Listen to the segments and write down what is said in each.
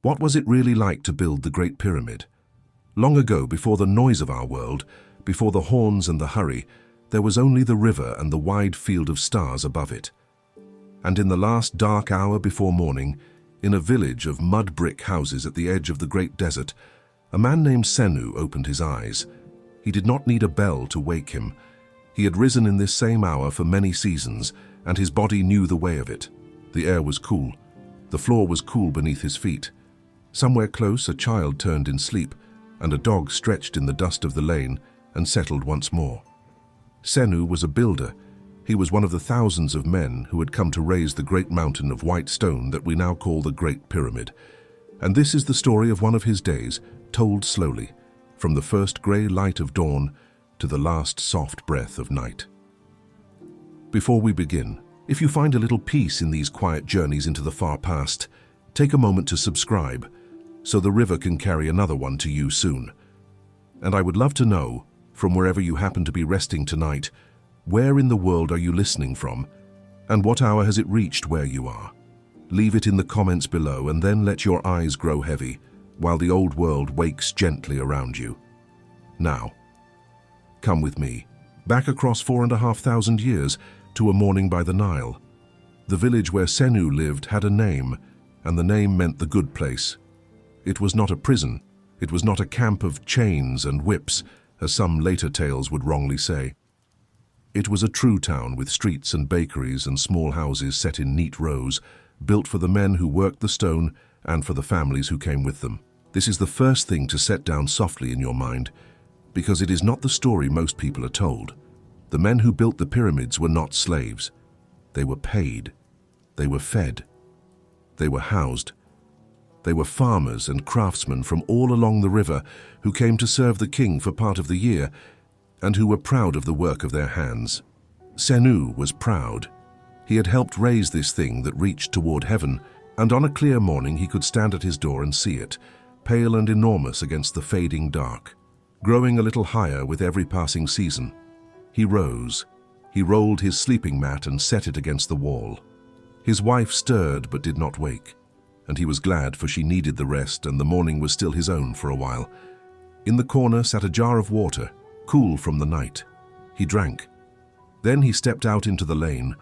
What was it really like to build the Great Pyramid? Long ago, before the noise of our world, before the horns and the hurry, there was only the river and the wide field of stars above it. And in the last dark hour before morning, in a village of mud brick houses at the edge of the great desert, a man named Senu opened his eyes. He did not need a bell to wake him. He had risen in this same hour for many seasons, and his body knew the way of it. The air was cool. The floor was cool beneath his feet. Somewhere close, a child turned in sleep, and a dog stretched in the dust of the lane and settled once more. Senu was a builder. He was one of the thousands of men who had come to raise the great mountain of white stone that we now call the Great Pyramid. And this is the story of one of his days, told slowly, from the first grey light of dawn to the last soft breath of night. Before we begin, if you find a little peace in these quiet journeys into the far past, take a moment to subscribe, so the river can carry another one to you soon. And I would love to know, from wherever you happen to be resting tonight, where in the world are you listening from, and what hour has it reached where you are? Leave it in the comments below, and then let your eyes grow heavy, while the old world wakes gently around you. Now, come with me, back across 4,500 years, to a morning by the Nile. The village where Senu lived had a name, and the name meant the good place. It was not a prison. It was not a camp of chains and whips, as some later tales would wrongly say. It was a true town with streets and bakeries and small houses set in neat rows, built for the men who worked the stone and for the families who came with them. This is the first thing to set down softly in your mind, because it is not the story most people are told. The men who built the pyramids were not slaves. They were paid. They were fed. They were housed. They were farmers and craftsmen from all along the river who came to serve the king for part of the year and who were proud of the work of their hands. Senu was proud. He had helped raise this thing that reached toward heaven, and on a clear morning he could stand at his door and see it, pale and enormous against the fading dark, growing a little higher with every passing season. He rose. He rolled his sleeping mat and set it against the wall. His wife stirred but did not wake, and he was glad, for she needed the rest, and the morning was still his own for a while. In the corner sat a jar of water, cool from the night. He drank. Then he stepped out into the lane,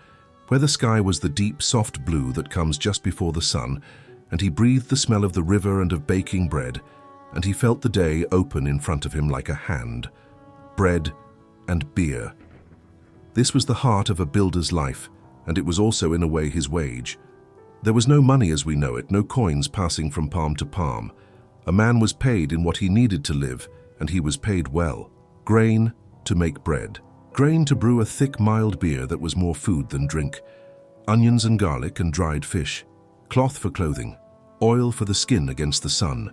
where the sky was the deep, soft blue that comes just before the sun, and he breathed the smell of the river and of baking bread, and he felt the day open in front of him like a hand. Bread and beer. This was the heart of a builder's life, and it was also in a way his wage. There was no money as we know it, no coins passing from palm to palm. A man was paid in what he needed to live, and he was paid well. Grain to make bread. Grain to brew a thick, mild beer that was more food than drink. Onions and garlic and dried fish. Cloth for clothing. Oil for the skin against the sun.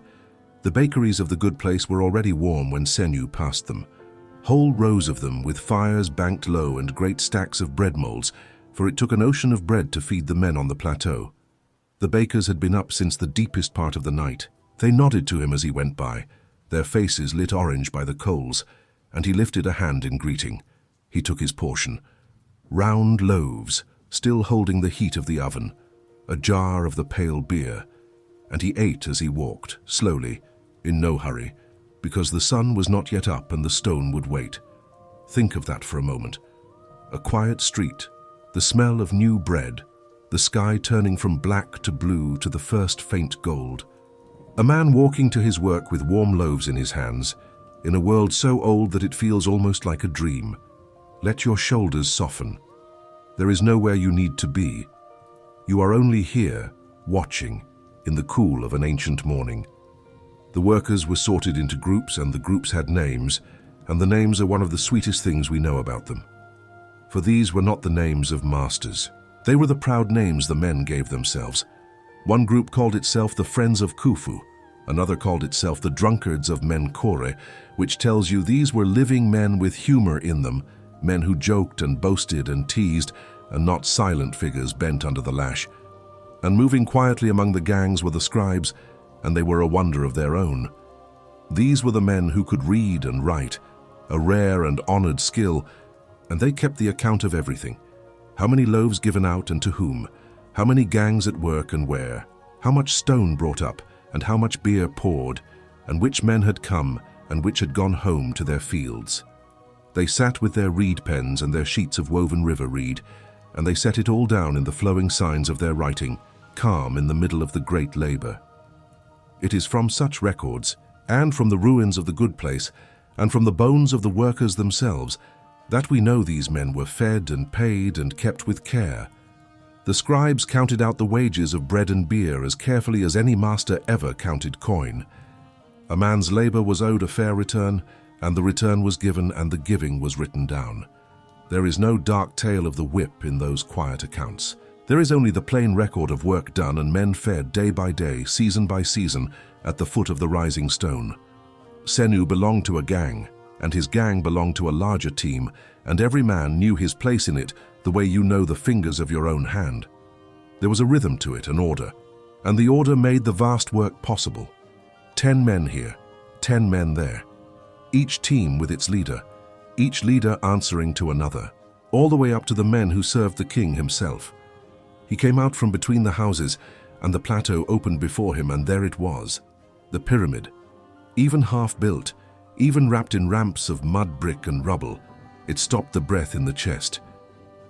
The bakeries of the good place were already warm when Senu passed them. Whole rows of them, with fires banked low and great stacks of bread molds, for it took an ocean of bread to feed the men on the plateau. The bakers had been up since the deepest part of the night. They nodded to him as he went by, their faces lit orange by the coals, and he lifted a hand in greeting. He took his portion. Round loaves, still holding the heat of the oven, a jar of the pale beer, and he ate as he walked, slowly, in no hurry, because the sun was not yet up and the stone would wait. Think of that for a moment. A quiet street, the smell of new bread, the sky turning from black to blue to the first faint gold. A man walking to his work with warm loaves in his hands, in a world so old that it feels almost like a dream. Let your shoulders soften. There is nowhere you need to be. You are only here, watching, in the cool of an ancient morning. The workers were sorted into groups, and the groups had names, and the names are one of the sweetest things we know about them. For these were not the names of masters. They were the proud names the men gave themselves. One group called itself the Friends of Khufu, another called itself the Drunkards of Menkore, which tells you these were living men with humor in them, men who joked and boasted and teased, and not silent figures bent under the lash. And moving quietly among the gangs were the scribes, and they were a wonder of their own. These were the men who could read and write, a rare and honored skill, and they kept the account of everything. How many loaves given out and to whom, how many gangs at work and where, how much stone brought up, and how much beer poured, and which men had come and which had gone home to their fields. They sat with their reed pens and their sheets of woven river reed, and they set it all down in the flowing signs of their writing, calm in the middle of the great labor. It is from such records, and from the ruins of the good place, and from the bones of the workers themselves, that we know these men were fed and paid and kept with care. The scribes counted out the wages of bread and beer as carefully as any master ever counted coin. A man's labor was owed a fair return, and the return was given, and the giving was written down. There is no dark tale of the whip in those quiet accounts. There is only the plain record of work done and men fed day by day, season by season, at the foot of the rising stone. Senu belonged to a gang, and his gang belonged to a larger team, and every man knew his place in it the way you know the fingers of your own hand. There was a rhythm to it, an order, and the order made the vast work possible. 10 men here, 10 men there, each team with its leader, each leader answering to another, all the way up to the men who served the king himself. He came out from between the houses, and the plateau opened before him, and there it was, the pyramid. Even half-built, even wrapped in ramps of mud, brick, and rubble, it stopped the breath in the chest.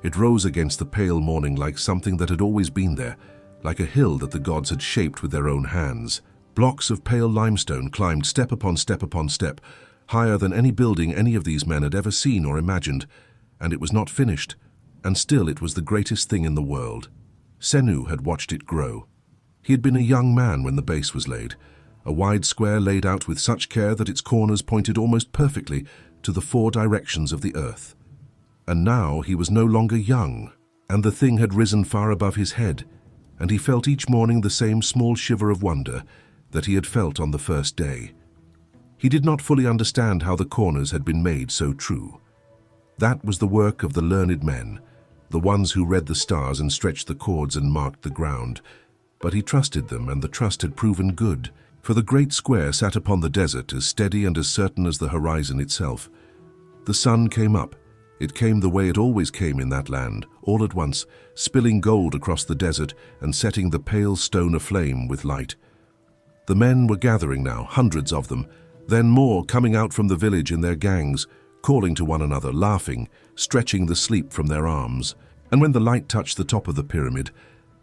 It rose against the pale morning like something that had always been there, like a hill that the gods had shaped with their own hands. Blocks of pale limestone climbed step upon step upon step, higher than any building any of these men had ever seen or imagined, and it was not finished, and still it was the greatest thing in the world. Senu had watched it grow. He had been a young man when the base was laid, a wide square laid out with such care that its corners pointed almost perfectly to the 4 directions of the earth. And now he was no longer young, and the thing had risen far above his head, and he felt each morning the same small shiver of wonder that he had felt on the first day. He did not fully understand how the corners had been made so true. That was the work of the learned men, the ones who read the stars and stretched the cords and marked the ground. But he trusted them, and the trust had proven good, for the great square sat upon the desert as steady and as certain as the horizon itself. The sun came up. It came the way it always came in that land, all at once, spilling gold across the desert and setting the pale stone aflame with light. The men were gathering now, hundreds of them, then more coming out from the village in their gangs, calling to one another, laughing, stretching the sleep from their arms. And when the light touched the top of the pyramid,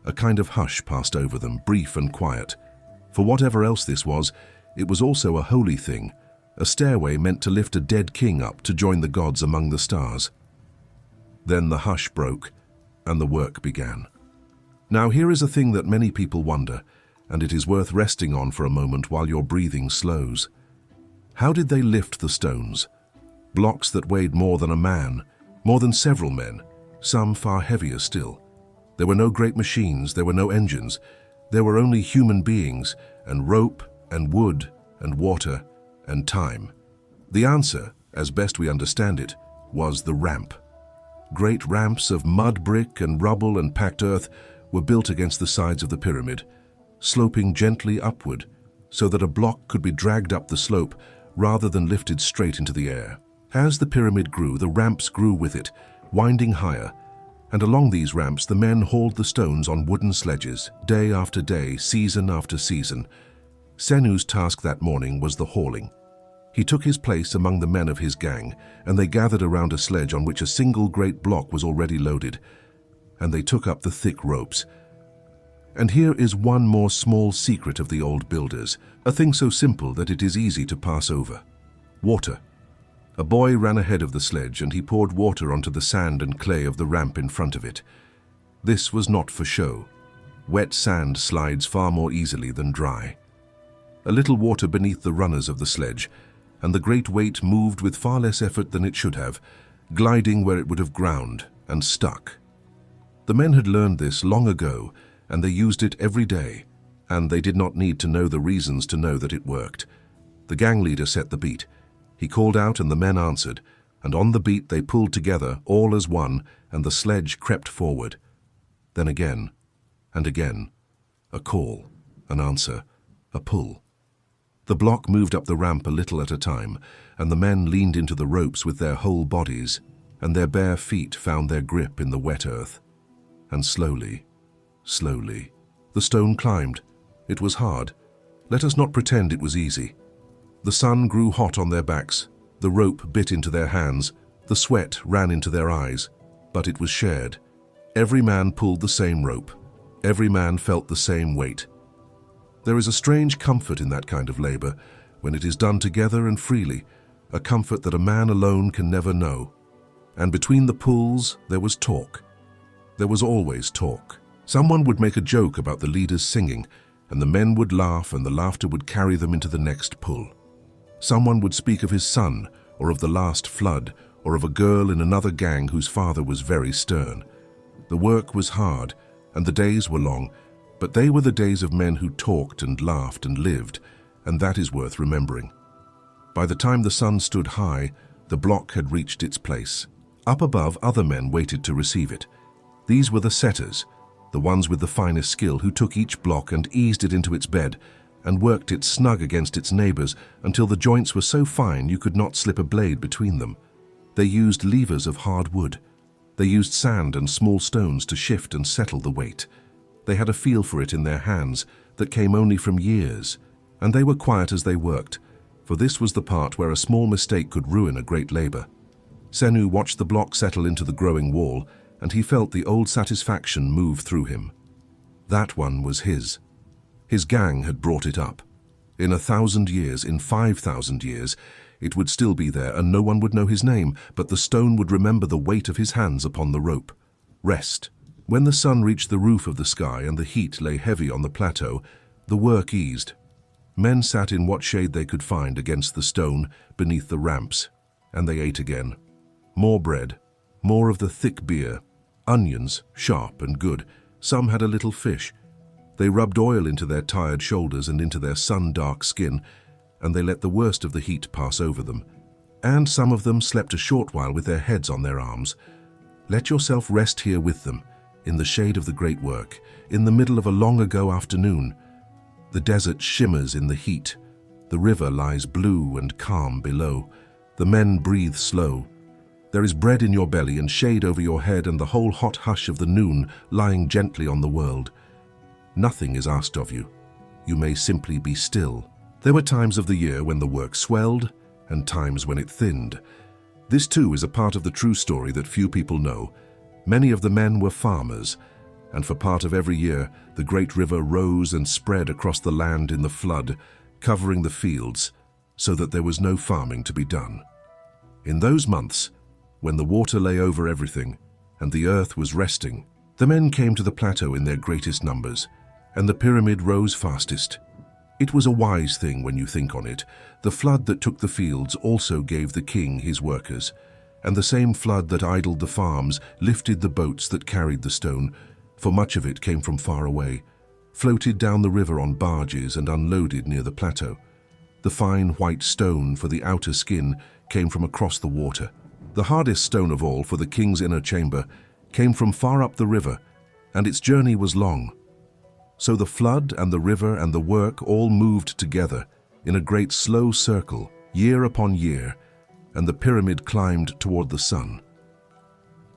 a kind of hush passed over them, brief and quiet. For whatever else this was, it was also a holy thing, a stairway meant to lift a dead king up to join the gods among the stars. Then the hush broke, and the work began. Now here is a thing that many people wonder, and it is worth resting on for a moment while your breathing slows. How did they lift the stones? Blocks that weighed more than a man, more than several men, some far heavier still. There were no great machines, there were no engines. There were only human beings, and rope, and wood, and water, and time. The answer, as best we understand it, was the ramp. Great ramps of mud, brick, and rubble and packed earth were built against the sides of the pyramid, sloping gently upward so that a block could be dragged up the slope rather than lifted straight into the air. As the pyramid grew, the ramps grew with it, winding higher, and along these ramps the men hauled the stones on wooden sledges, day after day, season after season. Senu's task that morning was the hauling. He took his place among the men of his gang, and they gathered around a sledge on which a single great block was already loaded, and they took up the thick ropes. And here is one more small secret of the old builders, a thing so simple that it is easy to pass over. Water. A boy ran ahead of the sledge, and he poured water onto the sand and clay of the ramp in front of it. This was not for show. Wet sand slides far more easily than dry. A little water beneath the runners of the sledge, and the great weight moved with far less effort than it should have, gliding where it would have ground and stuck. The men had learned this long ago, and they used it every day, and they did not need to know the reasons to know that it worked. The gang leader set the beat. He called out and the men answered, and on the beat they pulled together, all as one, and the sledge crept forward. Then again, and again, a call, an answer, a pull. The block moved up the ramp a little at a time, and the men leaned into the ropes with their whole bodies, and their bare feet found their grip in the wet earth. And slowly, slowly, the stone climbed. It was hard. Let us not pretend it was easy. The sun grew hot on their backs, the rope bit into their hands, the sweat ran into their eyes, but it was shared. Every man pulled the same rope. Every man felt the same weight. There is a strange comfort in that kind of labor, when it is done together and freely, a comfort that a man alone can never know. And between the pulls, there was talk. There was always talk. Someone would make a joke about the leaders singing, and the men would laugh, and the laughter would carry them into the next pull. Someone would speak of his son, or of the last flood, or of a girl in another gang whose father was very stern. The work was hard, and the days were long, but they were the days of men who talked and laughed and lived, and that is worth remembering. By the time the sun stood high, the block had reached its place. Up above, other men waited to receive it. These were the setters, the ones with the finest skill, who took each block and eased it into its bed and worked it snug against its neighbors until the joints were so fine you could not slip a blade between them. They used levers of hard wood. They used sand and small stones to shift and settle the weight. They had a feel for it in their hands that came only from years, and they were quiet as they worked, for this was the part where a small mistake could ruin a great labor. Senu watched the block settle into the growing wall, and he felt the old satisfaction move through him. That one was his. His gang had brought it up. In 1,000 years, in 5,000 years, it would still be there, and no one would know his name, but the stone would remember the weight of his hands upon the rope. Rest. When the sun reached the roof of the sky and the heat lay heavy on the plateau, the work eased. Men sat in what shade they could find against the stone beneath the ramps, and they ate again. More bread, more of the thick beer, onions, sharp and good. Some had a little fish. They rubbed oil into their tired shoulders and into their sun-dark skin, and they let the worst of the heat pass over them. And some of them slept a short while with their heads on their arms. Let yourself rest here with them, in the shade of the great work, in the middle of a long-ago afternoon. The desert shimmers in the heat. The river lies blue and calm below. The men breathe slow. There is bread in your belly and shade over your head and the whole hot hush of the noon lying gently on the world. Nothing is asked of you. You may simply be still. There were times of the year when the work swelled and times when it thinned. This too is a part of the true story that few people know. Many of the men were farmers, and for part of every year the great river rose and spread across the land in the flood, covering the fields, so that there was no farming to be done. In those months, when the water lay over everything and the earth was resting, the men came to the plateau in their greatest numbers, and the pyramid rose fastest. It was a wise thing when you think on it. The flood that took the fields also gave the king his workers, and the same flood that idled the farms lifted the boats that carried the stone, for much of it came from far away, floated down the river on barges and unloaded near the plateau. The fine white stone for the outer skin came from across the water. The hardest stone of all for the king's inner chamber came from far up the river, and its journey was long. So the flood and the river and the work all moved together in a great slow circle, year upon year, and the pyramid climbed toward the sun.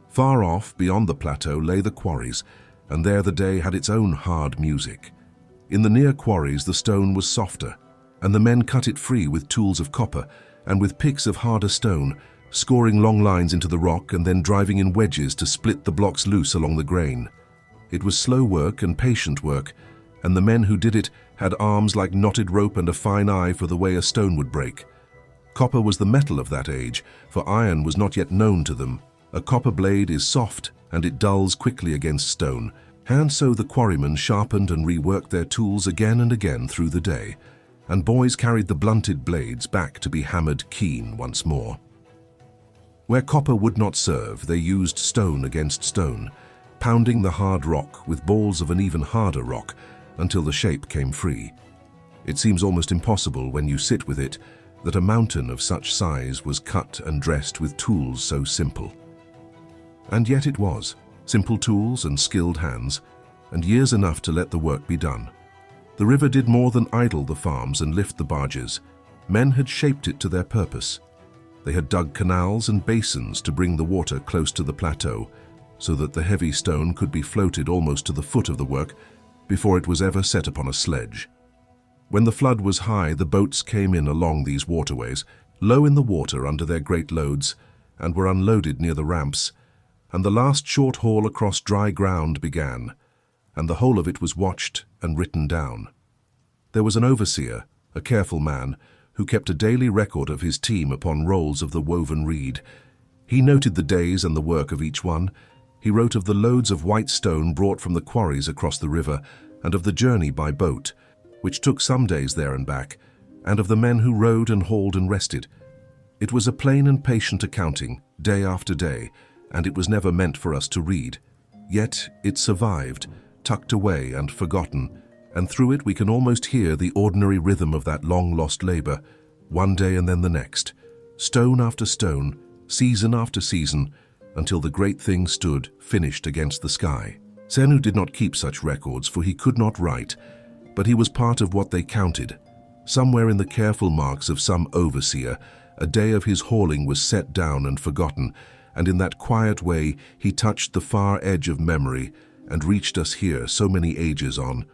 Far off, beyond the plateau, lay the quarries, and there the day had its own hard music. In the near quarries the stone was softer, and the men cut it free with tools of copper and with picks of harder stone, scoring long lines into the rock and then driving in wedges to split the blocks loose along the grain. It was slow work and patient work, and the men who did it had arms like knotted rope and a fine eye for the way a stone would break. Copper was the metal of that age, for iron was not yet known to them. A copper blade is soft, and it dulls quickly against stone, and so the quarrymen sharpened and reworked their tools again and again through the day, and boys carried the blunted blades back to be hammered keen once more. Where copper would not serve, they used stone against stone, pounding the hard rock with balls of an even harder rock until the shape came free. It seems almost impossible when you sit with it that a mountain of such size was cut and dressed with tools so simple. And yet it was, simple tools and skilled hands, and years enough to let the work be done. The river did more than idle the farms and lift the barges. Men had shaped it to their purpose. They had dug canals and basins to bring the water close to the plateau, so that the heavy stone could be floated almost to the foot of the work before it was ever set upon a sledge. When the flood was high, the boats came in along these waterways, low in the water under their great loads, and were unloaded near the ramps, and the last short haul across dry ground began, and the whole of it was watched and written down. There was an overseer, a careful man, who kept a daily record of his team upon rolls of the woven reed. He noted the days and the work of each one. He wrote of the loads of white stone brought from the quarries across the river, and of the journey by boat, which took some days there and back, and of the men who rowed and hauled and rested. It was a plain and patient accounting, day after day, and it was never meant for us to read. Yet it survived, tucked away and forgotten, and through it we can almost hear the ordinary rhythm of that long-lost labor, one day and then the next, stone after stone, season after season, until the great thing stood finished against the sky. Senu did not keep such records, for he could not write, but he was part of what they counted. Somewhere in the careful marks of some overseer, a day of his hauling was set down and forgotten, and in that quiet way he touched the far edge of memory and reached us here so many ages on.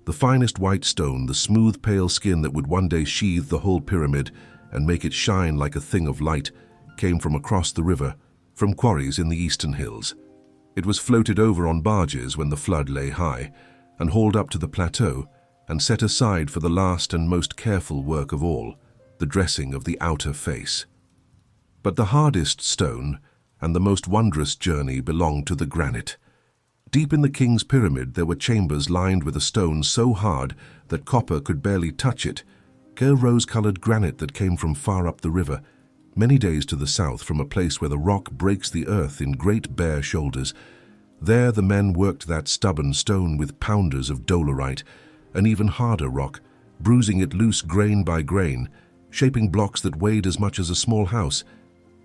The finest white stone, the smooth pale skin that would one day sheathe the whole pyramid and make it shine like a thing of light, came from across the river, from quarries in the eastern hills. It was floated over on barges when the flood lay high, and hauled up to the plateau, and set aside for the last and most careful work of all, the dressing of the outer face. But the hardest stone and the most wondrous journey belonged to the granite. Deep in the king's pyramid there were chambers lined with a stone so hard that copper could barely touch it, rose-colored granite that came from far up the river, many days to the south, from a place where the rock breaks the earth in great bare shoulders. There the men worked that stubborn stone with pounders of dolerite, an even harder rock, bruising it loose grain by grain, shaping blocks that weighed as much as a small house.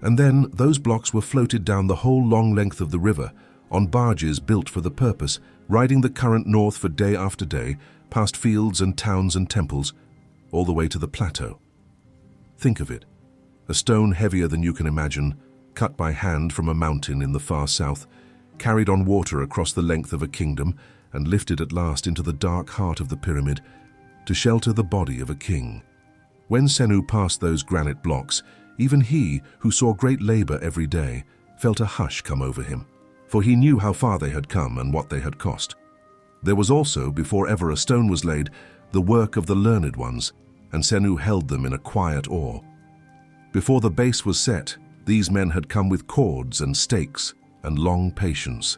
And then those blocks were floated down the whole long length of the river, on barges built for the purpose, riding the current north for day after day, past fields and towns and temples, all the way to the plateau. Think of it. A stone heavier than you can imagine, cut by hand from a mountain in the far south, carried on water across the length of a kingdom, and lifted at last into the dark heart of the pyramid, to shelter the body of a king. When Senu passed those granite blocks, even he, who saw great labor every day, felt a hush come over him, for he knew how far they had come and what they had cost. There was also, before ever a stone was laid, the work of the learned ones, and Senu held them in a quiet awe. Before the base was set, these men had come with cords and stakes and long patience,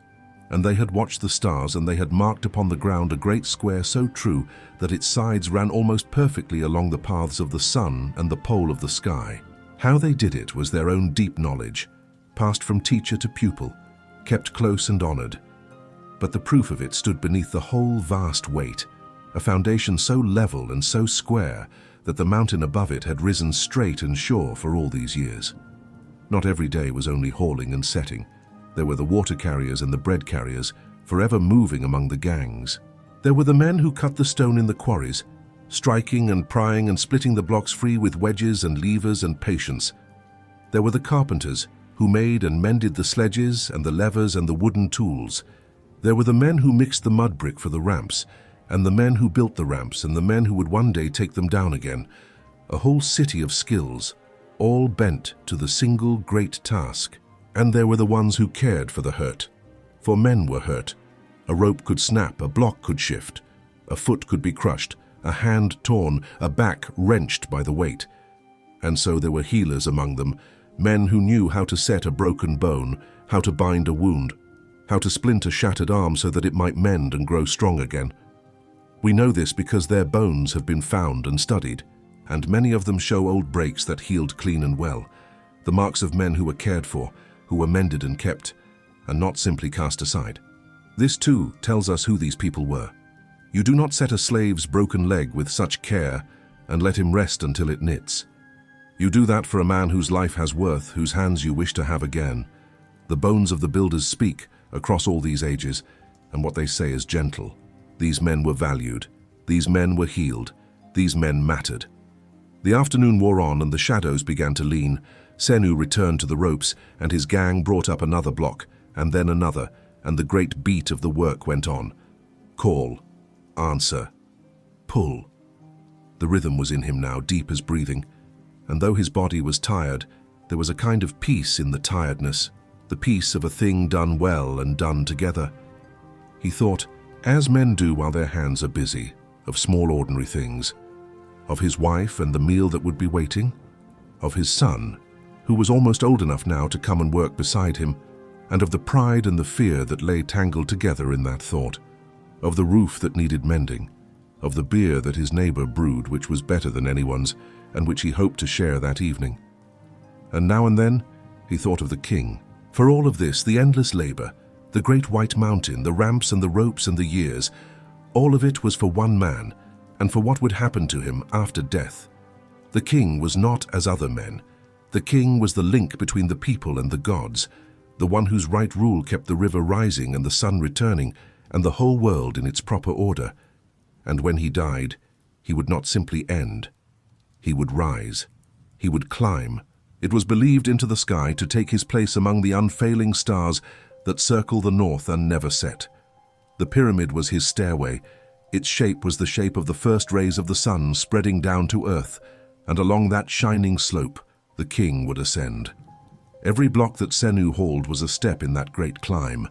and they had watched the stars, and they had marked upon the ground a great square so true that its sides ran almost perfectly along the paths of the sun and the pole of the sky. How they did it was their own deep knowledge, passed from teacher to pupil, kept close and honored. But the proof of it stood beneath the whole vast weight, a foundation so level and so square that the mountain above it had risen straight and sure for all these years. Not every day was only hauling and setting. There were the water carriers and the bread carriers, forever moving among the gangs. There were the men who cut the stone in the quarries, striking and prying and splitting the blocks free with wedges and levers and patience. There were the carpenters who made and mended the sledges and the levers and the wooden tools. There were the men who mixed the mud brick for the ramps, and the men who built the ramps, and the men who would one day take them down again. A whole city of skills, all bent to the single great task. And there were the ones who cared for the hurt. For men were hurt. A rope could snap, a block could shift, a foot could be crushed, a hand torn, a back wrenched by the weight. And so there were healers among them, men who knew how to set a broken bone, how to bind a wound, how to splint a shattered arm so that it might mend and grow strong again. We know this because their bones have been found and studied, and many of them show old breaks that healed clean and well, the marks of men who were cared for, who were mended and kept, and not simply cast aside. This too tells us who these people were. You do not set a slave's broken leg with such care and let him rest until it knits. You do that for a man whose life has worth, whose hands you wish to have again. The bones of the builders speak across all these ages, and what they say is gentle. These men were valued. These men were healed. These men mattered. The afternoon wore on and the shadows began to lean. Senu returned to the ropes, and his gang brought up another block, and then another, and the great beat of the work went on. Call, answer, pull. The rhythm was in him now, deep as breathing, and though his body was tired, there was a kind of peace in the tiredness, the peace of a thing done well and done together. He thought, as men do while their hands are busy, of small ordinary things, of his wife and the meal that would be waiting, of his son, who was almost old enough now to come and work beside him, and of the pride and the fear that lay tangled together in that thought, of the roof that needed mending, of the beer that his neighbor brewed which was better than anyone's and which he hoped to share that evening. And now and then he thought of the king. For all of this, the endless labor, the great white mountain, the ramps and the ropes and the years, all of it was for one man and for what would happen to him after death. The king was not as other men. The king was the link between the people and the gods, the one whose right rule kept the river rising and the sun returning and the whole world in its proper order. And when he died, he would not simply end. He would rise. He would climb. It was believed into the sky to take his place among the unfailing stars that circle the north and never set. The pyramid was his stairway. Its shape was the shape of the first rays of the sun spreading down to earth, and along that shining slope, the king would ascend. Every block that Senu hauled was a step in that great climb,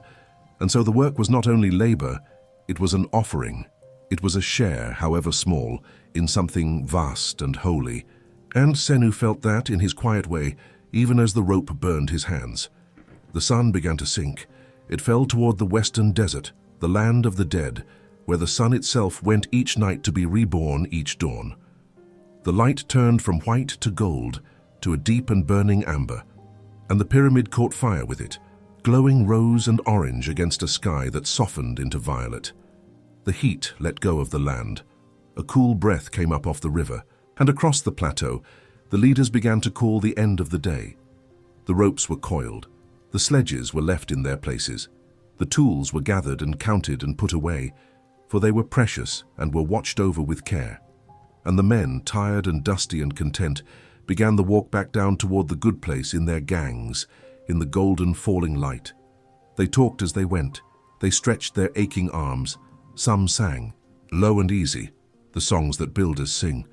and so the work was not only labor, it was an offering. It was a share, however small, in something vast and holy, and Senu felt that in his quiet way, even as the rope burned his hands. The sun began to sink. It fell toward the western desert, the land of the dead, where the sun itself went each night to be reborn each dawn. The light turned from white to gold, to a deep and burning amber, and the pyramid caught fire with it, glowing rose and orange against a sky that softened into violet. The heat let go of the land. A cool breath came up off the river, and across the plateau, the leaders began to call the end of the day. The ropes were coiled. The sledges were left in their places. The tools were gathered and counted and put away, for they were precious and were watched over with care. And the men, tired and dusty and content, began the walk back down toward the good place in their gangs, in the golden falling light. They talked as they went. They stretched their aching arms. Some sang, low and easy, the songs that builders sing.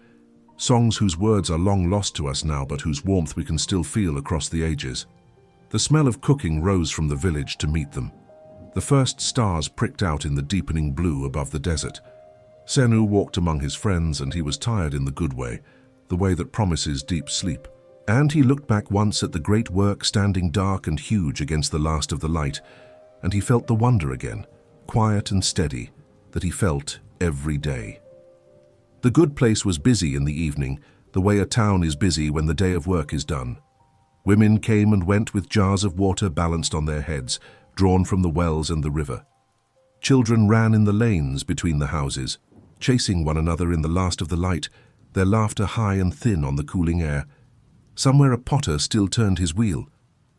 Songs whose words are long lost to us now, but whose warmth we can still feel across the ages. The smell of cooking rose from the village to meet them. The first stars pricked out in the deepening blue above the desert. Senu walked among his friends, and he was tired in the good way, the way that promises deep sleep. And he looked back once at the great work standing dark and huge against the last of the light, and he felt the wonder again, quiet and steady, that he felt every day. The good place was busy in the evening, the way a town is busy when the day of work is done. Women came and went with jars of water balanced on their heads, drawn from the wells and the river. Children ran in the lanes between the houses, chasing one another in the last of the light, their laughter high and thin on the cooling air. Somewhere a potter still turned his wheel.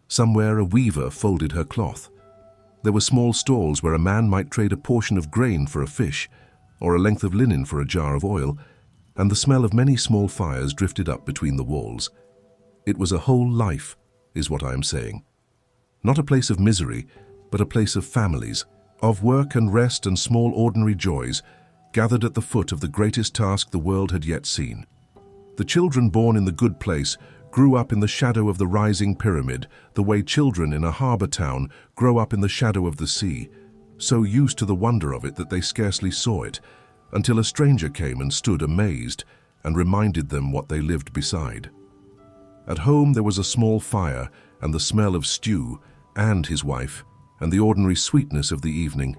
Somewhere a weaver folded her cloth. There were small stalls where a man might trade a portion of grain for a fish, or a length of linen for a jar of oil, and the smell of many small fires drifted up between the walls. It was a whole life, is what I am saying. Not a place of misery, but a place of families, of work and rest and small ordinary joys, gathered at the foot of the greatest task the world had yet seen. The children born in the good place grew up in the shadow of the rising pyramid, the way children in a harbor town grow up in the shadow of the sea, so used to the wonder of it that they scarcely saw it, until a stranger came and stood amazed and reminded them what they lived beside. At home there was a small fire and the smell of stew, and his wife, and the ordinary sweetness of the evening.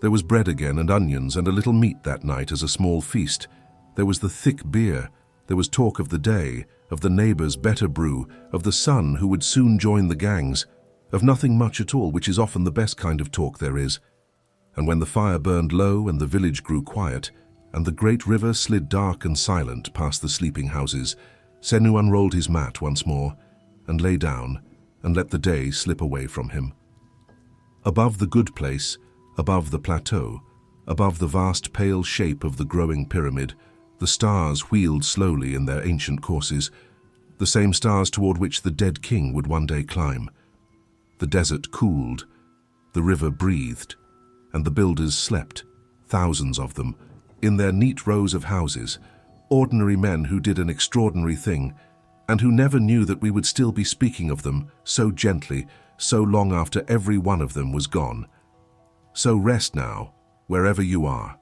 There was bread again and onions and a little meat that night as a small feast. There was the thick beer. There was talk of the day, of the neighbor's better brew, of the son who would soon join the gangs, of nothing much at all, which is often the best kind of talk there is. And when the fire burned low and the village grew quiet, and the great river slid dark and silent past the sleeping houses, Senu unrolled his mat once more, and lay down, and let the day slip away from him. Above the good place, above the plateau, above the vast pale shape of the growing pyramid, the stars wheeled slowly in their ancient courses, the same stars toward which the dead king would one day climb. The desert cooled, the river breathed, and the builders slept, thousands of them, in their neat rows of houses, ordinary men who did an extraordinary thing, and who never knew that we would still be speaking of them so gently, so long after every one of them was gone. So rest now, wherever you are.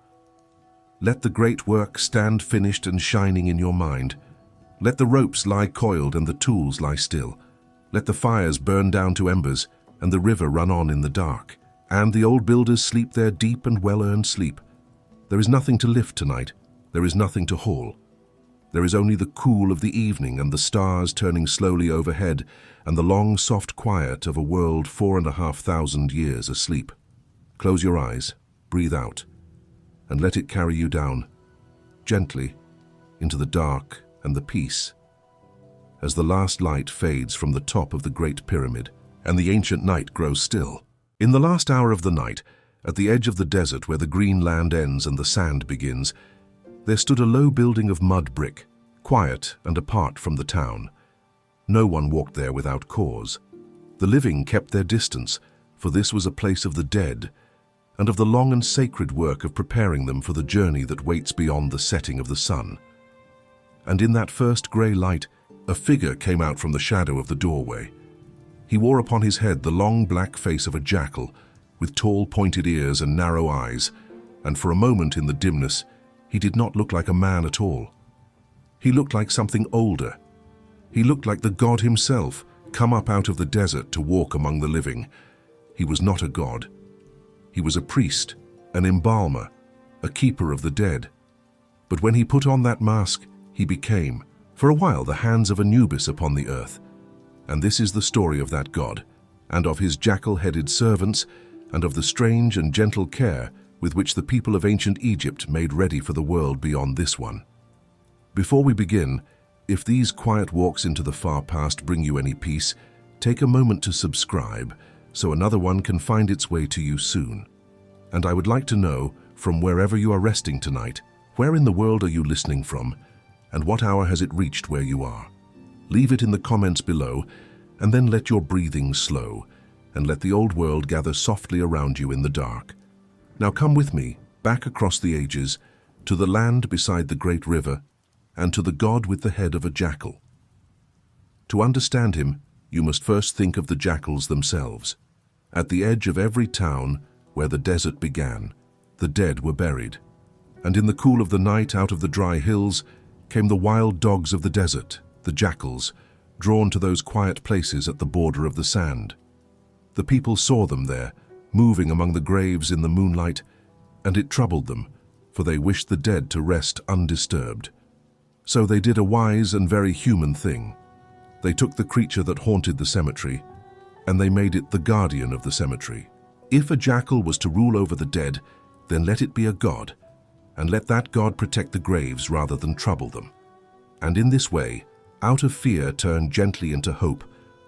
Let the great work stand finished and shining in your mind. Let the ropes lie coiled and the tools lie still. Let the fires burn down to embers and the river run on in the dark, and the old builders sleep their deep and well-earned sleep. There is nothing to lift tonight. There is nothing to haul. There is only the cool of the evening and the stars turning slowly overhead and the long, soft quiet of a world 4,500 years asleep. Close your eyes, breathe out, and let it carry you down, gently, into the dark and the peace. As the last light fades from the top of the Great Pyramid and the ancient night grows still. In the last hour of the night, at the edge of the desert where the green land ends and the sand begins, there stood a low building of mud brick, quiet and apart from the town. No one walked there without cause. The living kept their distance, for this was a place of the dead, and of the long and sacred work of preparing them for the journey that waits beyond the setting of the sun. And in that first grey light, a figure came out from the shadow of the doorway. He wore upon his head the long black face of a jackal, with tall pointed ears and narrow eyes, and for a moment in the dimness, he did not look like a man at all. He looked like something older. He looked like the god himself, come up out of the desert to walk among the living. He was not a god. He was a priest, an embalmer, a keeper of the dead. But when he put on that mask, he became, for a while, the hands of Anubis upon the earth. And this is the story of that god, and of his jackal-headed servants, and of the strange and gentle care with which the people of ancient Egypt made ready for the world beyond this one. Before we begin, if these quiet walks into the far past bring you any peace, take a moment to subscribe so another one can find its way to you soon. And I would like to know, from wherever you are resting tonight, where in the world are you listening from, and what hour has it reached where you are? Leave it in the comments below, and then let your breathing slow, and let the old world gather softly around you in the dark. Now come with me, back across the ages, to the land beside the great river, and to the god with the head of a jackal. To understand him, you must first think of the jackals themselves. At the edge of every town where the desert began, the dead were buried, and in the cool of the night out of the dry hills came the wild dogs of the desert, the jackals, drawn to those quiet places at the border of the sand. The people saw them there, moving among the graves in the moonlight, and it troubled them, for they wished the dead to rest undisturbed. So they did a wise and very human thing. They took the creature that haunted the cemetery, and they made it the guardian of the cemetery. If a jackal was to rule over the dead, then let it be a god, and let that god protect the graves rather than trouble them. And in this way, out of fear turned gently into hope,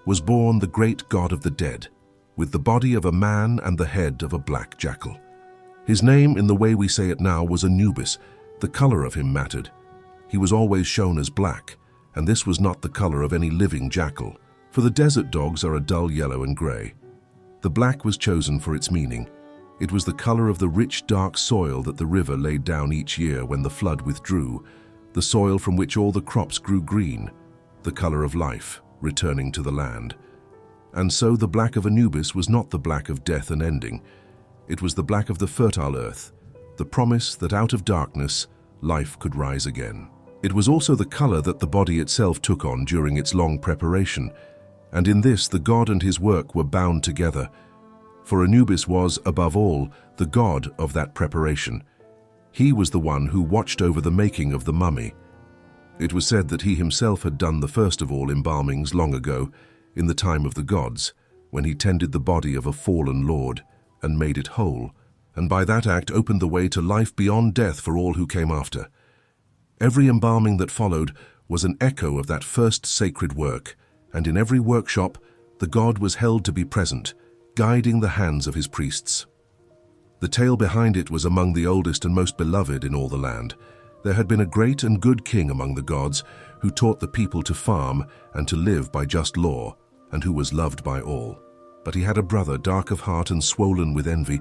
was born the great god of the dead, with the body of a man and the head of a black jackal. His name, in the way we say it now, was Anubis. The color of him mattered. He was always shown as black, and this was not the color of any living jackal, for the desert dogs are a dull yellow and gray. The black was chosen for its meaning. It was the color of the rich, dark soil that the river laid down each year when the flood withdrew, the soil from which all the crops grew green, the color of life, returning to the land. And so the black of Anubis was not the black of death and ending. It was the black of the fertile earth, the promise that out of darkness, life could rise again. It was also the color that the body itself took on during its long preparation, and in this the god and his work were bound together. For Anubis was, above all, the god of that preparation. He was the one who watched over the making of the mummy. It was said that he himself had done the first of all embalmings long ago, in the time of the gods, when he tended the body of a fallen lord and made it whole, and by that act opened the way to life beyond death for all who came after. Every embalming that followed was an echo of that first sacred work, and in every workshop the god was held to be present, guiding the hands of his priests. The tale behind it was among the oldest and most beloved in all the land. There had been a great and good king among the gods who taught the people to farm and to live by just law, and who was loved by all. But he had a brother dark of heart and swollen with envy,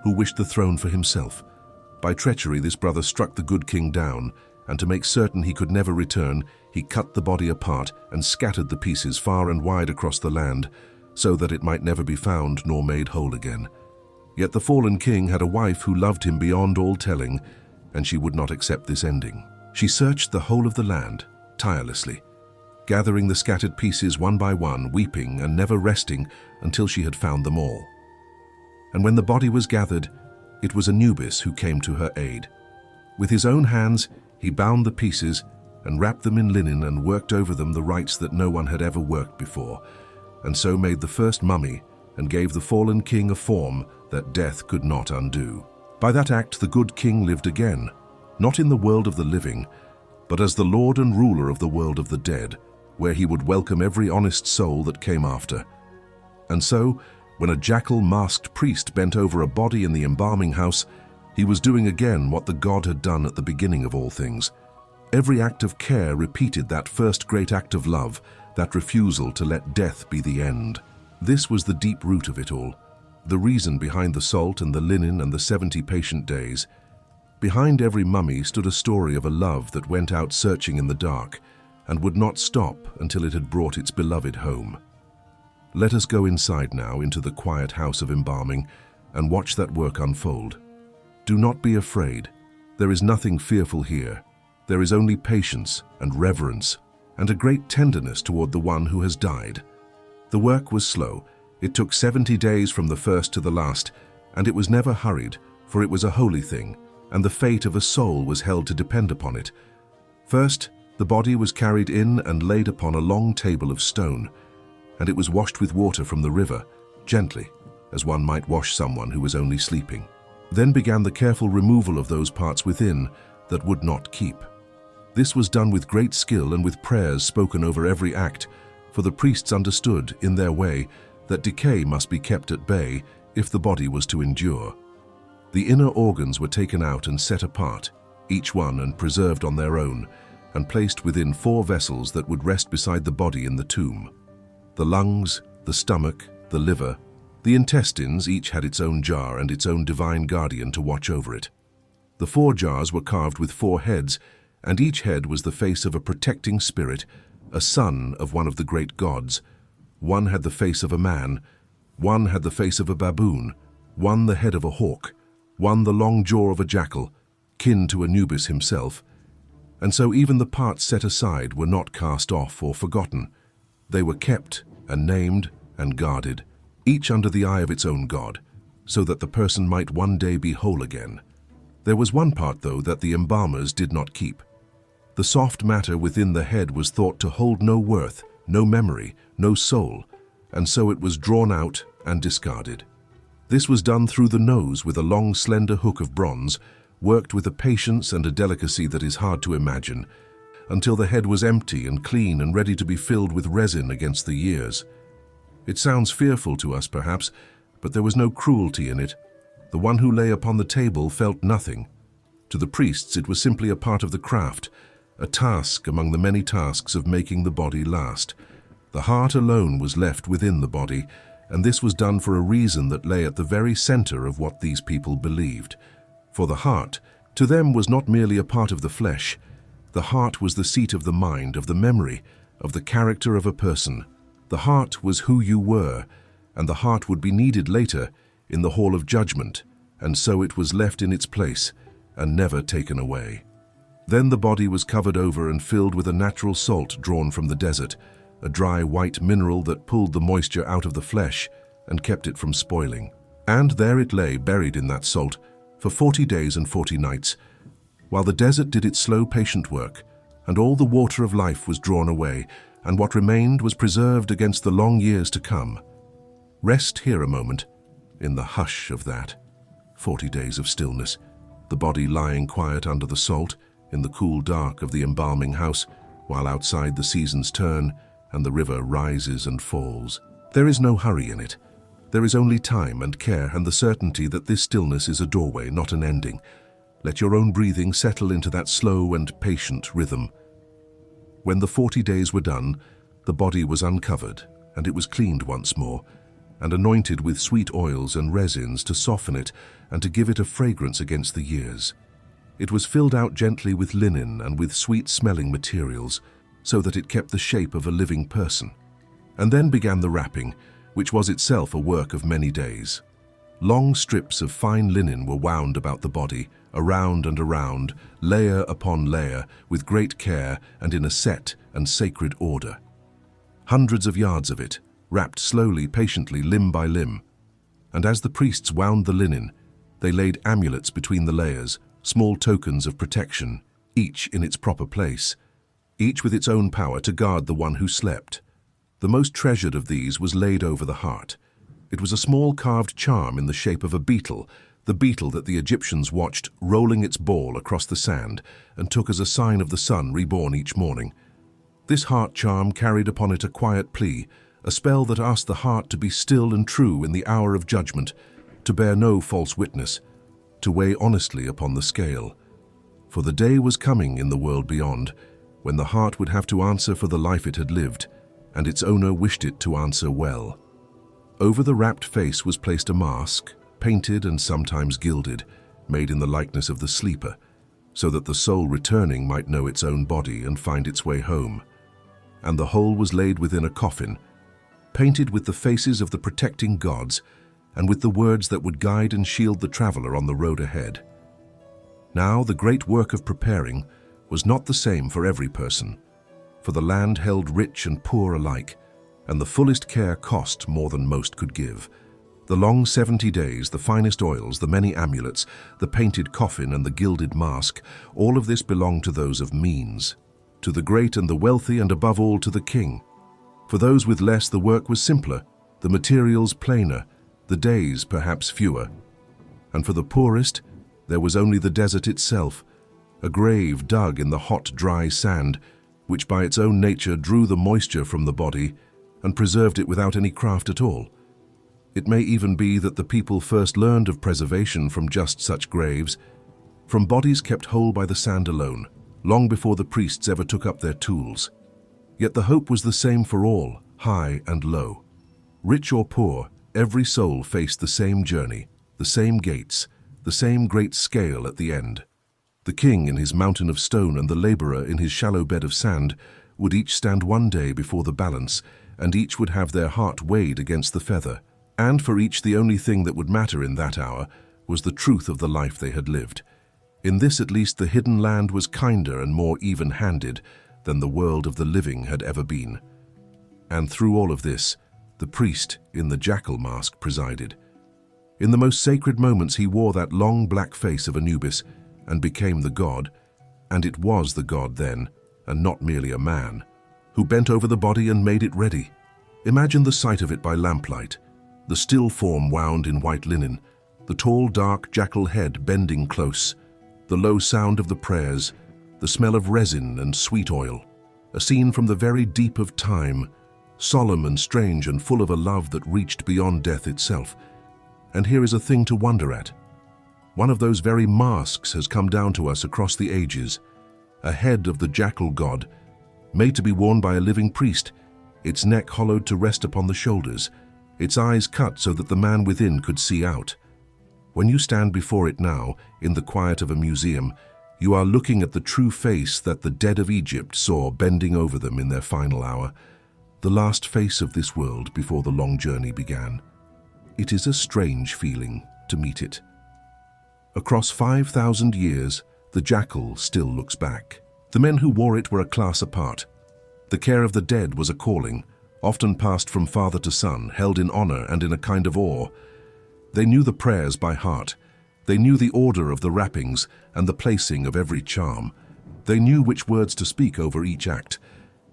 who wished the throne for himself. By treachery this brother struck the good king down, and to make certain he could never return, he cut the body apart and scattered the pieces far and wide across the land, so that it might never be found nor made whole again. Yet the fallen king had a wife who loved him beyond all telling, and she would not accept this ending. She searched the whole of the land, tirelessly, gathering the scattered pieces one by one, weeping and never resting until she had found them all. And when the body was gathered, it was Anubis who came to her aid. With his own hands, he bound the pieces and wrapped them in linen and worked over them the rites that no one had ever worked before, and so made the first mummy and gave the fallen king a form that death could not undo. By that act, the good king lived again, not in the world of the living, but as the lord and ruler of the world of the dead, where he would welcome every honest soul that came after. And so, when a jackal-masked priest bent over a body in the embalming house, he was doing again what the god had done at the beginning of all things. Every act of care repeated that first great act of love, that refusal to let death be the end. This was the deep root of it all, the reason behind the salt and the linen and the 70 patient days. Behind every mummy stood a story of a love that went out searching in the dark and would not stop until it had brought its beloved home. Let us go inside now into the quiet house of embalming and watch that work unfold. Do not be afraid. There is nothing fearful here. There is only patience and reverence and a great tenderness toward the one who has died. The work was slow. It took 70 days from the first to the last, and it was never hurried, for it was a holy thing, and the fate of a soul was held to depend upon it. First, the body was carried in and laid upon a long table of stone, and it was washed with water from the river, gently, as one might wash someone who was only sleeping. Then began the careful removal of those parts within that would not keep. This was done with great skill and with prayers spoken over every act, for the priests understood, in their way, that decay must be kept at bay if the body was to endure. The inner organs were taken out and set apart, each one and preserved on their own, and placed within 4 vessels that would rest beside the body in the tomb. The lungs, the stomach, the liver, the intestines each had its own jar and its own divine guardian to watch over it. The 4 jars were carved with 4 heads, and each head was the face of a protecting spirit, a son of one of the great gods. One had the face of a man, one had the face of a baboon, one the head of a hawk, one the long jaw of a jackal, kin to Anubis himself. And so even the parts set aside were not cast off or forgotten. They were kept and named and guarded, each under the eye of its own god, so that the person might one day be whole again. There was one part, though, that the embalmers did not keep. The soft matter within the head was thought to hold no worth, no memory, no soul, and so it was drawn out and discarded. This was done through the nose with a long, slender hook of bronze, worked with a patience and a delicacy that is hard to imagine, until the head was empty and clean and ready to be filled with resin against the years. It sounds fearful to us, perhaps, but there was no cruelty in it. The one who lay upon the table felt nothing. To the priests, it was simply a part of the craft, a task among the many tasks of making the body last. The heart alone was left within the body, and this was done for a reason that lay at the very center of what these people believed. For the heart, to them, was not merely a part of the flesh. The heart was the seat of the mind, of the memory, of the character of a person. The heart was who you were, and the heart would be needed later in the hall of judgment, and so it was left in its place and never taken away. Then the body was covered over and filled with a natural salt drawn from the desert, a dry white mineral that pulled the moisture out of the flesh and kept it from spoiling. And there it lay, buried in that salt, for 40 days and 40 nights, while the desert did its slow, patient work, and all the water of life was drawn away, and what remained was preserved against the long years to come. Rest here a moment, in the hush of that 40 days of stillness, the body lying quiet under the salt, in the cool dark of the embalming house, while outside the seasons turn and the river rises and falls. There is no hurry in it. There is only time and care and the certainty that this stillness is a doorway, not an ending. Let your own breathing settle into that slow and patient rhythm. When the 40 days were done, the body was uncovered, and it was cleaned once more, and anointed with sweet oils and resins to soften it and to give it a fragrance against the years. It was filled out gently with linen and with sweet-smelling materials, so that it kept the shape of a living person. And then began the wrapping, which was itself a work of many days. Long strips of fine linen were wound about the body, around and around, layer upon layer, with great care and in a set and sacred order. Hundreds of yards of it, wrapped slowly, patiently, limb by limb. And as the priests wound the linen, they laid amulets between the layers, small tokens of protection, each in its proper place, each with its own power to guard the one who slept. The most treasured of these was laid over the heart. It was a small carved charm in the shape of a beetle, the beetle that the Egyptians watched rolling its ball across the sand and took as a sign of the sun reborn each morning. This heart charm carried upon it a quiet plea, a spell that asked the heart to be still and true in the hour of judgment, to bear no false witness, to weigh honestly upon the scale. For the day was coming in the world beyond, when the heart would have to answer for the life it had lived, and its owner wished it to answer well. Over the wrapped face was placed a mask, painted and sometimes gilded, made in the likeness of the sleeper, so that the soul returning might know its own body and find its way home. And the whole was laid within a coffin, painted with the faces of the protecting gods and with the words that would guide and shield the traveler on the road ahead. Now the great work of preparing was not the same for every person, for the land held rich and poor alike, and the fullest care cost more than most could give. The long 70 days, the finest oils, the many amulets, the painted coffin and the gilded mask, all of this belonged to those of means, to the great and the wealthy, and above all to the king. For those with less the work was simpler, the materials plainer, the days perhaps fewer. And for the poorest, there was only the desert itself, a grave dug in the hot, dry sand, which by its own nature drew the moisture from the body and preserved it without any craft at all. It may even be that the people first learned of preservation from just such graves, from bodies kept whole by the sand alone, long before the priests ever took up their tools. Yet the hope was the same for all, high and low. Rich or poor, every soul faced the same journey, the same gates, the same great scale at the end. The king in his mountain of stone and the laborer in his shallow bed of sand would each stand one day before the balance, and each would have their heart weighed against the feather. And for each the only thing that would matter in that hour was the truth of the life they had lived. In this at least the hidden land was kinder and more even-handed than the world of the living had ever been. And through all of this, the priest in the jackal mask presided. In the most sacred moments he wore that long black face of Anubis and became the god, and it was the god then, and not merely a man, who bent over the body and made it ready. Imagine the sight of it by lamplight, the still form wound in white linen, the tall dark jackal head bending close, the low sound of the prayers, the smell of resin and sweet oil, a scene from the very deep of time, solemn and strange and full of a love that reached beyond death itself. And here is a thing to wonder at. One of those very masks has come down to us across the ages, a head of the jackal god, made to be worn by a living priest, its neck hollowed to rest upon the shoulders, its eyes cut so that the man within could see out. When you stand before it now, in the quiet of a museum, you are looking at the true face that the dead of Egypt saw bending over them in their final hour, the last face of this world before the long journey began. It is a strange feeling to meet it. Across 5,000 years, the jackal still looks back. The men who wore it were a class apart. The care of the dead was a calling, often passed from father to son, held in honor and in a kind of awe. They knew the prayers by heart. They knew the order of the wrappings and the placing of every charm. They knew which words to speak over each act,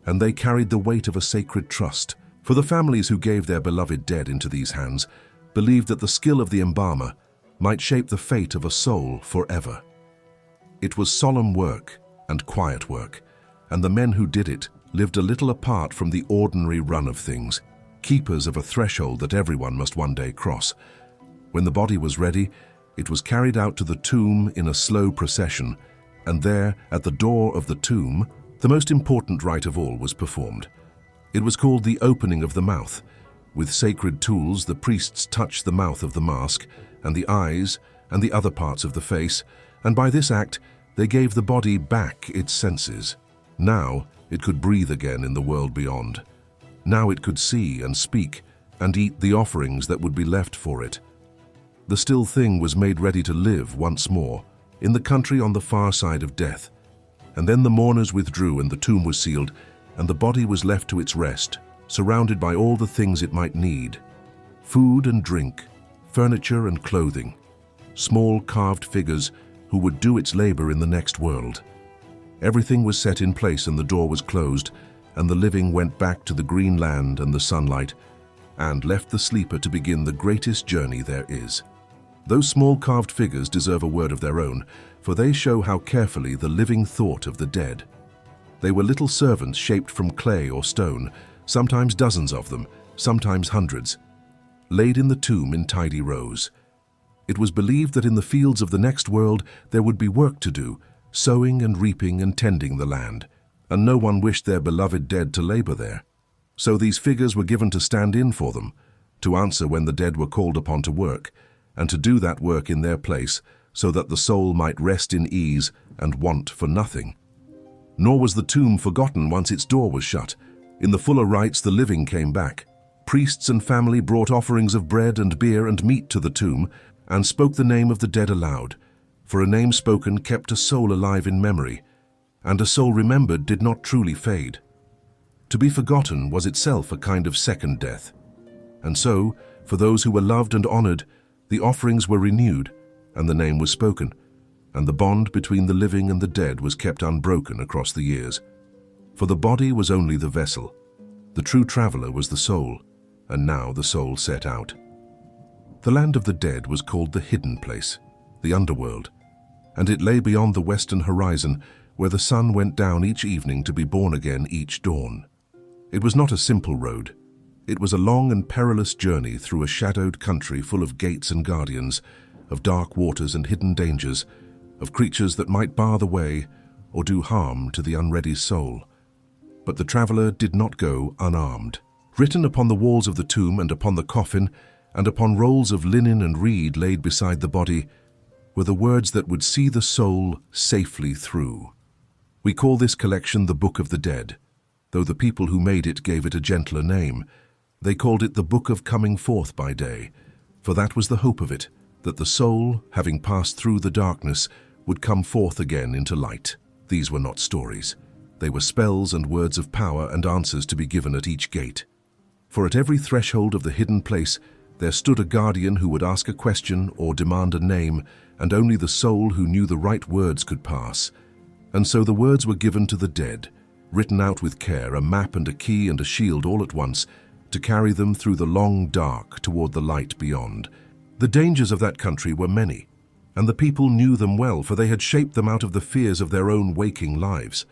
and they carried the weight of a sacred trust. For the families who gave their beloved dead into these hands believed that the skill of the embalmer might shape the fate of a soul forever. It was solemn work and quiet work, and the men who did it lived a little apart from the ordinary run of things, keepers of a threshold that everyone must one day cross. When the body was ready, it was carried out to the tomb in a slow procession, and there, at the door of the tomb, the most important rite of all was performed. It was called the opening of the mouth. With sacred tools, the priests touched the mouth of the mask, and the eyes, and the other parts of the face, and by this act, They gave the body back its senses. Now it could breathe again in the world beyond. Now it could see and speak and eat the offerings that would be left for it. The still thing was made ready to live once more, in the country on the far side of death. And then the mourners withdrew and the tomb was sealed, and the body was left to its rest, surrounded by all the things it might need: food and drink, furniture and clothing, small carved figures who would do its labor in the next world. Everything was set in place and the door was closed, and the living went back to the green land and the sunlight, and left the sleeper to begin the greatest journey there is. Those small carved figures deserve a word of their own, for they show how carefully the living thought of the dead. They were little servants shaped from clay or stone, sometimes dozens of them, sometimes hundreds, laid in the tomb in tidy rows. It was believed that in the fields of the next world there would be work to do, sowing and reaping and tending the land, and no one wished their beloved dead to labor there. So these figures were given to stand in for them, to answer when the dead were called upon to work, and to do that work in their place, so that the soul might rest in ease and want for nothing. Nor was the tomb forgotten once its door was shut. In the fuller rites the living came back. Priests and family brought offerings of bread and beer and meat to the tomb, and spoke the name of the dead aloud, for a name spoken kept a soul alive in memory, and a soul remembered did not truly fade. To be forgotten was itself a kind of second death. And so, for those who were loved and honored, the offerings were renewed, and the name was spoken, and the bond between the living and the dead was kept unbroken across the years. For the body was only the vessel. The true traveler was the soul, and now the soul set out. The land of the dead was called the hidden place, the underworld, and it lay beyond the western horizon, where the sun went down each evening to be born again each dawn. It was not a simple road. It was a long and perilous journey through a shadowed country full of gates and guardians, of dark waters and hidden dangers, of creatures that might bar the way or do harm to the unready soul. But the traveler did not go unarmed. Written upon the walls of the tomb and upon the coffin, and upon rolls of linen and reed laid beside the body, were the words that would see the soul safely through. We call this collection the Book of the Dead, though the people who made it gave it a gentler name. They called it the Book of Coming Forth by Day, for that was the hope of it, that the soul, having passed through the darkness, would come forth again into light. These were not stories. They were spells and words of power and answers to be given at each gate. For at every threshold of the hidden place there stood a guardian who would ask a question or demand a name, and only the soul who knew the right words could pass. And so the words were given to the dead, written out with care, a map and a key and a shield all at once, to carry them through the long dark toward the light beyond. The dangers of that country were many, and the people knew them well, for they had shaped them out of the fears of their own waking lives.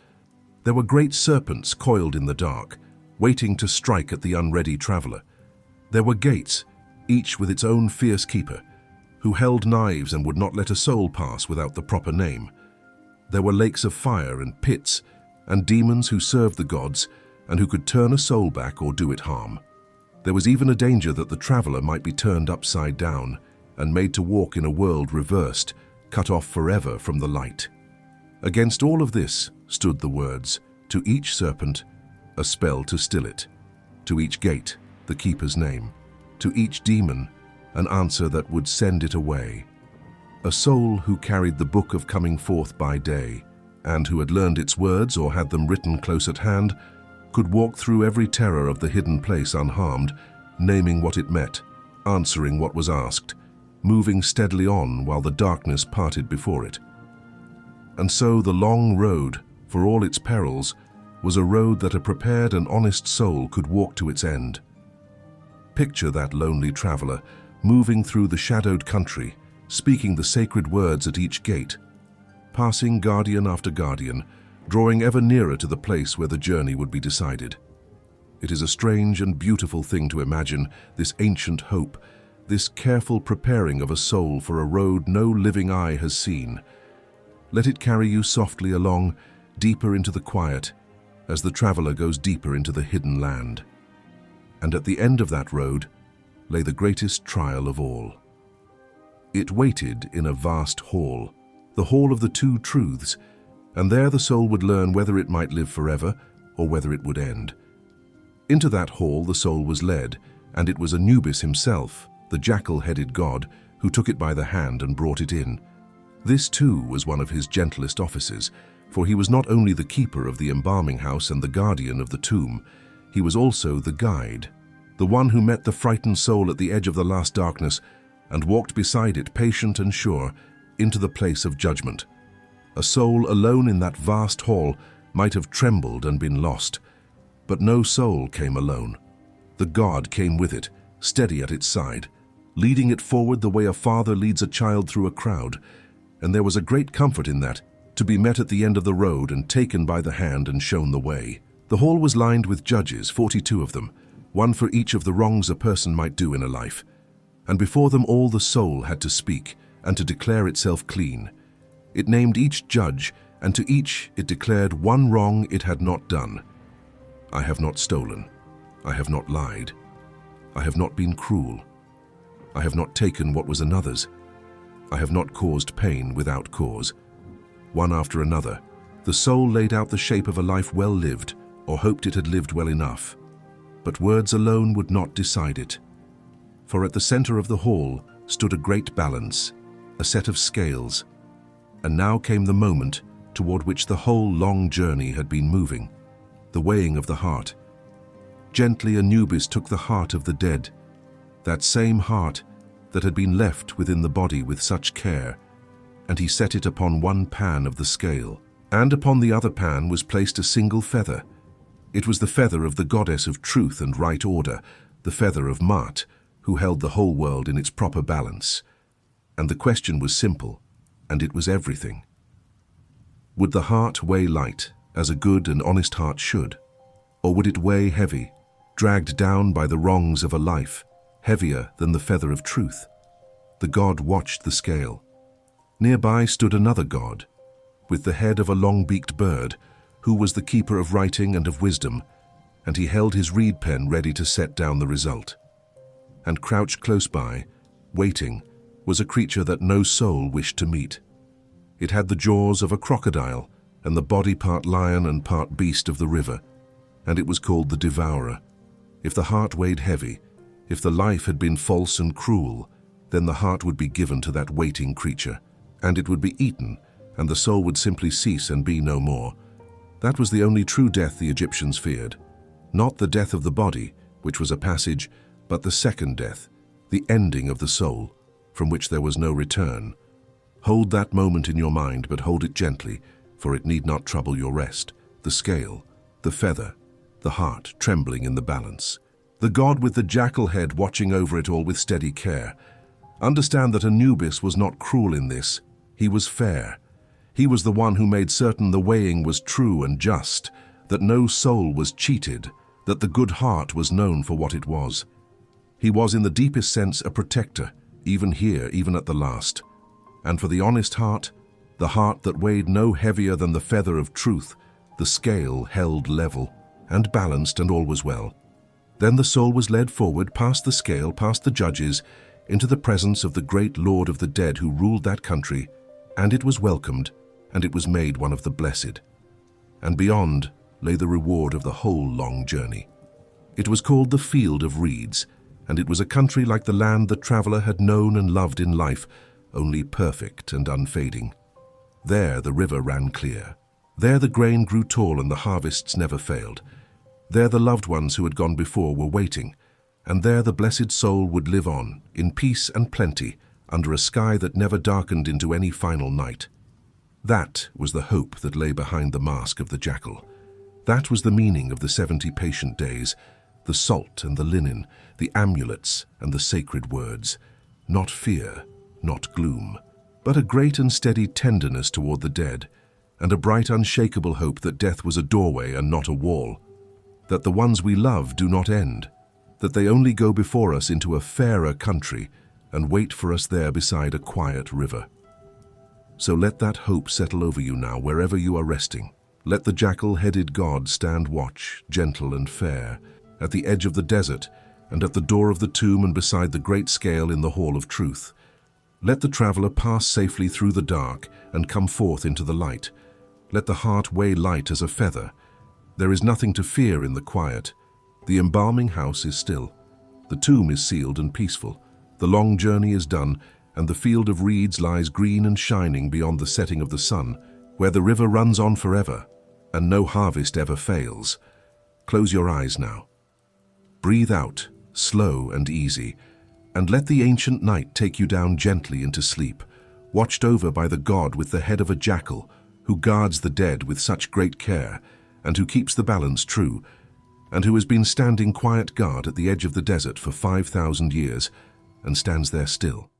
There were great serpents coiled in the dark, waiting to strike at the unready traveler. There were gates, each with its own fierce keeper, who held knives and would not let a soul pass without the proper name. There were lakes of fire and pits, and demons who served the gods, and who could turn a soul back or do it harm. There was even a danger that the traveler might be turned upside down, and made to walk in a world reversed, cut off forever from the light. Against all of this stood the words, to each serpent, a spell to still it, to each gate, the keeper's name, to each demon, an answer that would send it away. A soul who carried the Book of Coming Forth by Day, and who had learned its words or had them written close at hand, could walk through every terror of the hidden place unharmed, naming what it met, answering what was asked, moving steadily on while the darkness parted before it. And so the long road, for all its perils, was a road that a prepared and honest soul could walk to its end. Picture that lonely traveler, moving through the shadowed country, speaking the sacred words at each gate, passing guardian after guardian, drawing ever nearer to the place where the journey would be decided. It is a strange and beautiful thing to imagine this ancient hope, this careful preparing of a soul for a road no living eye has seen. Let it carry you softly along, deeper into the quiet, as the traveler goes deeper into the hidden land. And at the end of that road lay the greatest trial of all. It waited in a vast hall, the hall of the two truths, and there the soul would learn whether it might live forever or whether it would end. Into that hall the soul was led, and it was Anubis himself, the jackal-headed god, who took it by the hand and brought it in. This too was one of his gentlest offices, for he was not only the keeper of the embalming house and the guardian of the tomb, he was also the guide, the one who met the frightened soul at the edge of the last darkness and walked beside it, patient and sure, into the place of judgment. A soul alone in that vast hall might have trembled and been lost, but no soul came alone. The god came with it, steady at its side, leading it forward the way a father leads a child through a crowd, and there was a great comfort in that, to be met at the end of the road and taken by the hand and shown the way. The hall was lined with judges, 42 of them, one for each of the wrongs a person might do in a life, and before them all the soul had to speak and to declare itself clean. It named each judge, and to each it declared one wrong it had not done. I have not stolen. I have not lied. I have not been cruel. I have not taken what was another's. I have not caused pain without cause. One after another, the soul laid out the shape of a life well lived, or hoped it had lived well enough. But words alone would not decide it. For at the center of the hall stood a great balance, a set of scales, and now came the moment toward which the whole long journey had been moving, the weighing of the heart. Gently Anubis took the heart of the dead, that same heart that had been left within the body with such care, and he set it upon one pan of the scale, and upon the other pan was placed a single feather. It was the feather of the goddess of truth and right order, the feather of Maat, who held the whole world in its proper balance. And the question was simple, and it was everything. Would the heart weigh light, as a good and honest heart should? Or would it weigh heavy, dragged down by the wrongs of a life, heavier than the feather of truth? The god watched the scale. Nearby stood another god, with the head of a long-beaked bird, who was the keeper of writing and of wisdom, and he held his reed pen ready to set down the result. And crouched close by, waiting, was a creature that no soul wished to meet. It had the jaws of a crocodile, and the body part lion and part beast of the river, and it was called the Devourer. If the heart weighed heavy, if the life had been false and cruel, then the heart would be given to that waiting creature, and it would be eaten, and the soul would simply cease and be no more. That was the only true death the Egyptians feared. Not the death of the body, which was a passage, but the second death, the ending of the soul, from which there was no return. Hold that moment in your mind, but hold it gently, for it need not trouble your rest. The scale, the feather, the heart trembling in the balance. The god with the jackal head watching over it all with steady care. Understand that Anubis was not cruel in this. He was fair. He was the one who made certain the weighing was true and just, that no soul was cheated, that the good heart was known for what it was. He was in the deepest sense a protector, even here, even at the last. And for the honest heart, the heart that weighed no heavier than the feather of truth, the scale held level and balanced, and all was well. Then the soul was led forward past the scale, past the judges, into the presence of the great Lord of the dead who ruled that country, and it was welcomed, and it was made one of the blessed. And beyond lay the reward of the whole long journey. It was called the Field of Reeds, and it was a country like the land the traveler had known and loved in life, only perfect and unfading. There the river ran clear. There the grain grew tall and the harvests never failed. There the loved ones who had gone before were waiting, and there the blessed soul would live on, in peace and plenty, under a sky that never darkened into any final night. That was the hope that lay behind the mask of the jackal. That was the meaning of the 70 patient days, the salt and the linen, the amulets and the sacred words. Not fear, not gloom, but a great and steady tenderness toward the dead, and a bright unshakable hope that death was a doorway and not a wall, that the ones we love do not end, that they only go before us into a fairer country and wait for us there beside a quiet river. So let that hope settle over you now, wherever you are resting. Let the jackal-headed god stand watch, gentle and fair, at the edge of the desert and at the door of the tomb and beside the great scale in the hall of truth. Let the traveler pass safely through the dark and come forth into the light. Let the heart weigh light as a feather. There is nothing to fear in the quiet. The embalming house is still. The tomb is sealed and peaceful. The long journey is done, and the field of reeds lies green and shining beyond the setting of the sun, where the river runs on forever, and no harvest ever fails. Close your eyes now. Breathe out, slow and easy, and let the ancient night take you down gently into sleep, watched over by the god with the head of a jackal, who guards the dead with such great care, and who keeps the balance true, and who has been standing quiet guard at the edge of the desert for 5,000 years, and stands there still.